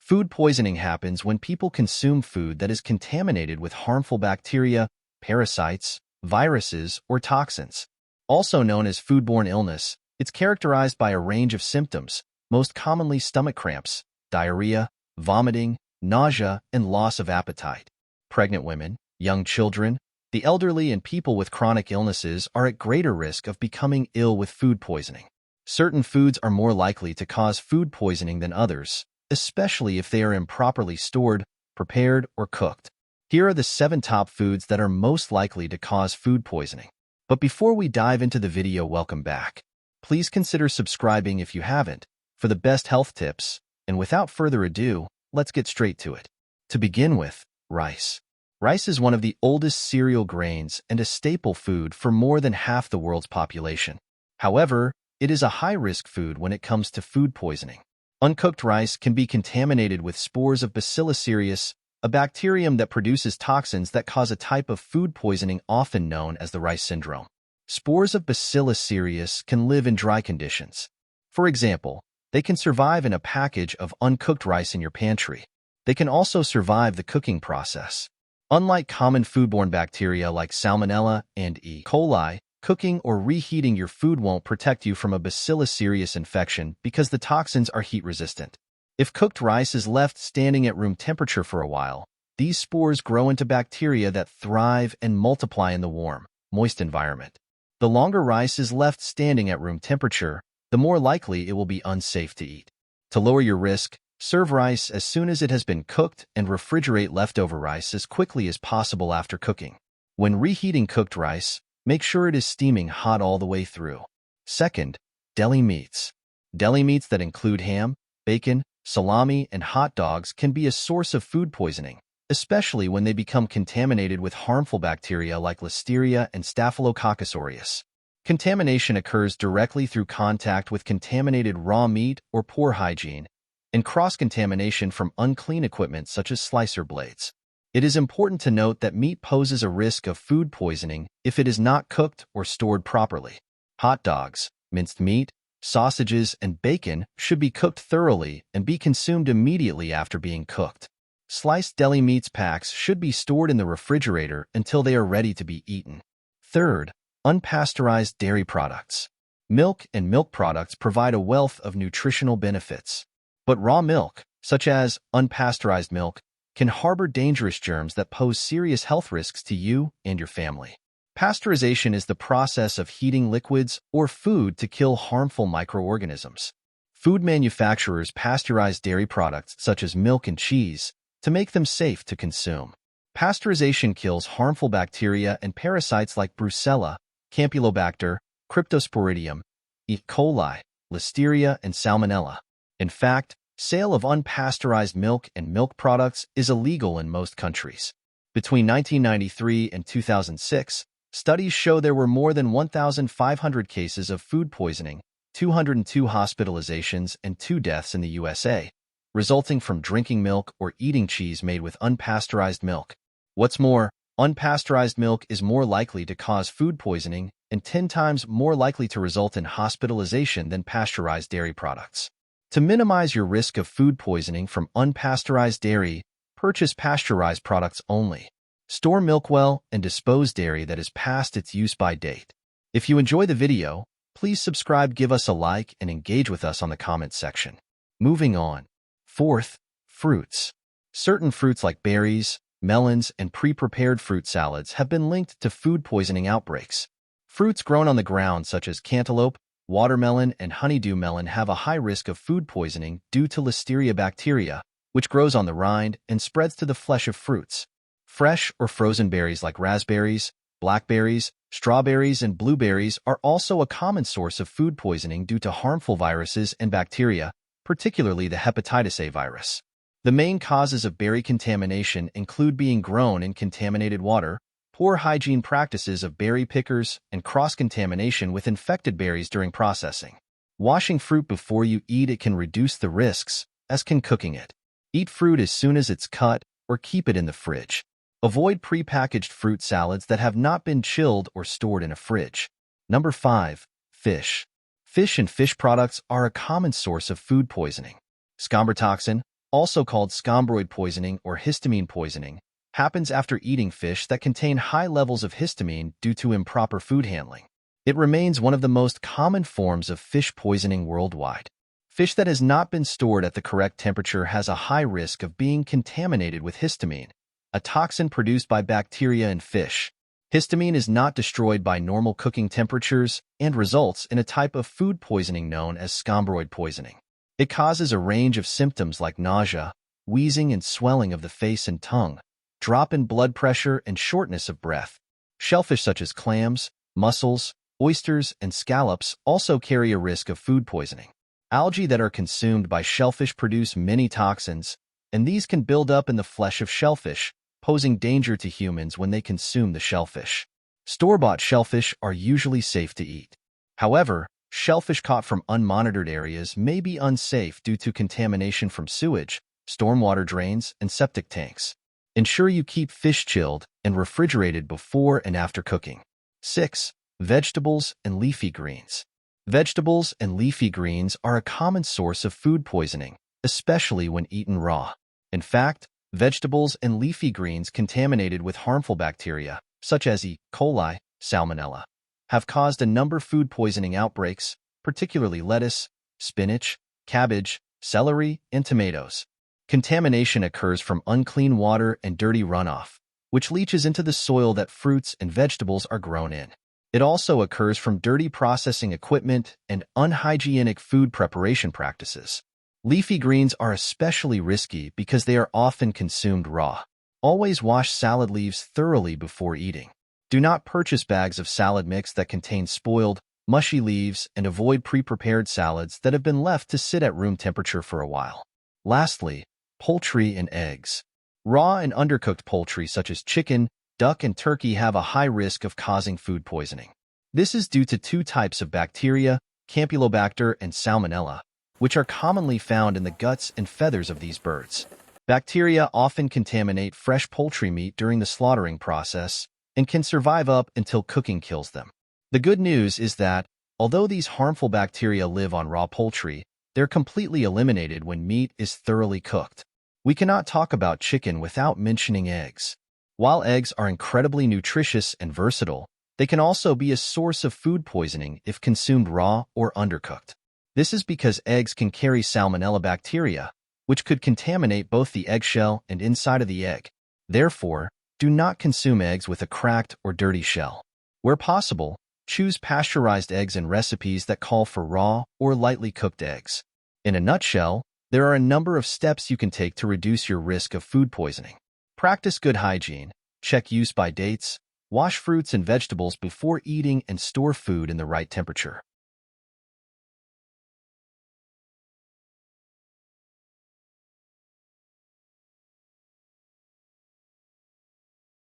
Food poisoning happens when people consume food that is contaminated with harmful bacteria, parasites, viruses, or toxins. Also known as foodborne illness, it's characterized by a range of symptoms, most commonly stomach cramps, diarrhea, vomiting, nausea, and loss of appetite. Pregnant women, young children, the elderly, and people with chronic illnesses are at greater risk of becoming ill with food poisoning. Certain foods are more likely to cause food poisoning than others, especially if they are improperly stored, prepared, or cooked. Here are the 7 top foods that are most likely to cause food poisoning. But before we dive into the video, welcome back. Please consider subscribing if you haven't, for the best health tips, and without further ado, let's get straight to it. To begin with, rice. Rice is one of the oldest cereal grains and a staple food for more than half the world's population. However, it is a high-risk food when it comes to food poisoning. Uncooked rice can be contaminated with spores of Bacillus cereus, a bacterium that produces toxins that cause a type of food poisoning often known as the rice syndrome. Spores of Bacillus cereus can live in dry conditions. For example, they can survive in a package of uncooked rice in your pantry. They can also survive the cooking process. Unlike common foodborne bacteria like Salmonella and E. coli, cooking or reheating your food won't protect you from a Bacillus cereus infection because the toxins are heat-resistant. If cooked rice is left standing at room temperature for a while, these spores grow into bacteria that thrive and multiply in the warm, moist environment. The longer rice is left standing at room temperature, the more likely it will be unsafe to eat. To lower your risk, serve rice as soon as it has been cooked and refrigerate leftover rice as quickly as possible after cooking. When reheating cooked rice, make sure it is steaming hot all the way through. Second, deli meats. Deli meats that include ham, bacon, salami, and hot dogs can be a source of food poisoning, especially when they become contaminated with harmful bacteria like Listeria and Staphylococcus aureus. Contamination occurs directly through contact with contaminated raw meat or poor hygiene, and cross-contamination from unclean equipment such as slicer blades. It is important to note that meat poses a risk of food poisoning if it is not cooked or stored properly. Hot dogs, minced meat, sausages, and bacon should be cooked thoroughly and be consumed immediately after being cooked. Sliced deli meats packs should be stored in the refrigerator until they are ready to be eaten. Third, unpasteurized dairy products. Milk and milk products provide a wealth of nutritional benefits. But raw milk, such as unpasteurized milk, can harbor dangerous germs that pose serious health risks to you and your family. Pasteurization is the process of heating liquids or food to kill harmful microorganisms. Food manufacturers pasteurize dairy products such as milk and cheese to make them safe to consume. Pasteurization kills harmful bacteria and parasites like Brucella, Campylobacter, Cryptosporidium, E. coli, Listeria, and Salmonella. In fact, sale of unpasteurized milk and milk products is illegal in most countries. Between 1993 and 2006, studies show there were more than 1,500 cases of food poisoning, 202 hospitalizations, and 2 deaths in the USA, resulting from drinking milk or eating cheese made with unpasteurized milk. What's more, unpasteurized milk is more likely to cause food poisoning and 10 times more likely to result in hospitalization than pasteurized dairy products. To minimize your risk of food poisoning from unpasteurized dairy, purchase pasteurized products only. Store milk well and dispose dairy that is past its use-by date. If you enjoy the video, please subscribe, give us a like, and engage with us on the comments section. Moving on. Fourth, fruits. Certain fruits like berries, melons, and pre-prepared fruit salads have been linked to food poisoning outbreaks. Fruits grown on the ground such as cantaloupe, watermelon, and honeydew melon have a high risk of food poisoning due to Listeria bacteria, which grows on the rind and spreads to the flesh of fruits. Fresh or frozen berries like raspberries, blackberries, strawberries, and blueberries are also a common source of food poisoning due to harmful viruses and bacteria, particularly the hepatitis A virus. The main causes of berry contamination include being grown in contaminated water, poor hygiene practices of berry pickers, and cross-contamination with infected berries during processing. Washing fruit before you eat it can reduce the risks, as can cooking it. Eat fruit as soon as it's cut or keep it in the fridge. Avoid pre-packaged fruit salads that have not been chilled or stored in a fridge. Number 5. Fish. Fish and fish products are a common source of food poisoning. Scombrotoxin, also called scombroid poisoning or histamine poisoning, happens after eating fish that contain high levels of histamine due to improper food handling. It remains one of the most common forms of fish poisoning worldwide. Fish that has not been stored at the correct temperature has a high risk of being contaminated with histamine, a toxin produced by bacteria in fish. Histamine is not destroyed by normal cooking temperatures and results in a type of food poisoning known as scombroid poisoning. It causes a range of symptoms like nausea, wheezing and swelling of the face and tongue, drop in blood pressure, and shortness of breath. Shellfish such as clams, mussels, oysters, and scallops also carry a risk of food poisoning. Algae that are consumed by shellfish produce many toxins, and these can build up in the flesh of shellfish, posing danger to humans when they consume the shellfish. Store-bought shellfish are usually safe to eat. However, shellfish caught from unmonitored areas may be unsafe due to contamination from sewage, stormwater drains, and septic tanks. Ensure you keep fish chilled and refrigerated before and after cooking. 6. Vegetables and leafy greens. Vegetables and leafy greens are a common source of food poisoning, especially when eaten raw. In fact, vegetables and leafy greens contaminated with harmful bacteria, such as E. coli, salmonella, have caused a number of food poisoning outbreaks, particularly lettuce, spinach, cabbage, celery, and tomatoes. Contamination occurs from unclean water and dirty runoff, which leaches into the soil that fruits and vegetables are grown in. It also occurs from dirty processing equipment and unhygienic food preparation practices. Leafy greens are especially risky because they are often consumed raw. Always wash salad leaves thoroughly before eating. Do not purchase bags of salad mix that contain spoiled, mushy leaves, and avoid pre-prepared salads that have been left to sit at room temperature for a while. Lastly, poultry and eggs. Raw and undercooked poultry such as chicken, duck, and turkey have a high risk of causing food poisoning. This is due to two types of bacteria, Campylobacter and Salmonella, which are commonly found in the guts and feathers of these birds. Bacteria often contaminate fresh poultry meat during the slaughtering process and can survive up until cooking kills them. The good news is that, although these harmful bacteria live on raw poultry, they're completely eliminated when meat is thoroughly cooked. We cannot talk about chicken without mentioning eggs. While eggs are incredibly nutritious and versatile, they can also be a source of food poisoning if consumed raw or undercooked. This is because eggs can carry salmonella bacteria, which could contaminate both the eggshell and inside of the egg. Therefore, do not consume eggs with a cracked or dirty shell. Where possible, choose pasteurized eggs in recipes that call for raw or lightly cooked eggs. In a nutshell, there are a number of steps you can take to reduce your risk of food poisoning. Practice good hygiene, check use-by dates, wash fruits and vegetables before eating, and store food in the right temperature.